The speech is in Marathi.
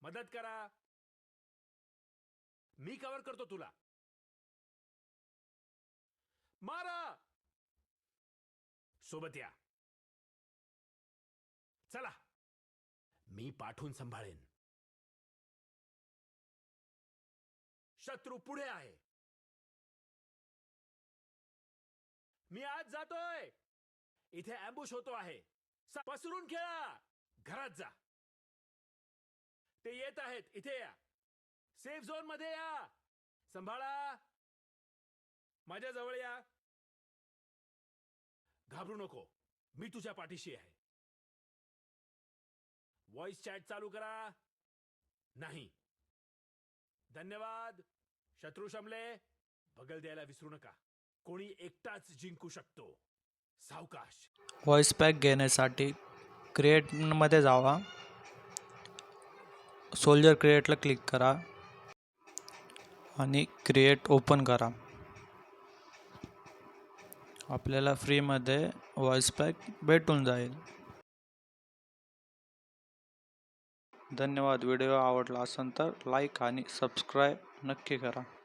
मदत करा. मी कव्हर करतो तुला. मारा. सोबत या. चला, मी पाठवून सांभाळेन. शत्रू पुढे आहे. मी आज जातोय. इथे अँबुश होतो आहे. पसरून खेळा. घरात जा. ते येत आहेत. इथे या. सेफ झोन मध्ये या. सांभाळा. माझ्या जवळ या. घाबरू नको. मी तुझ्या पाठीशी आहे. व्हॉइस चॅट चालू करा. नाही. धन्यवाद. शत्रू शमले. बगल द्यायला विसरू नका. कोणी एकटाच जिंकू शकतो. सावकाश. व्हॉइस पॅक घेण्यासाठी क्रिएटमध्ये जावा. सोल्जर क्रिएटला क्लिक करा आणि क्रिएट ओपन करा. आपल्याला फ्रीमध्ये व्हॉइस पॅक भेटून जाईल. धन्यवाद. व्हिडिओ आवडला असेल तर लाईक आणि सबस्क्राईब नक्की करा.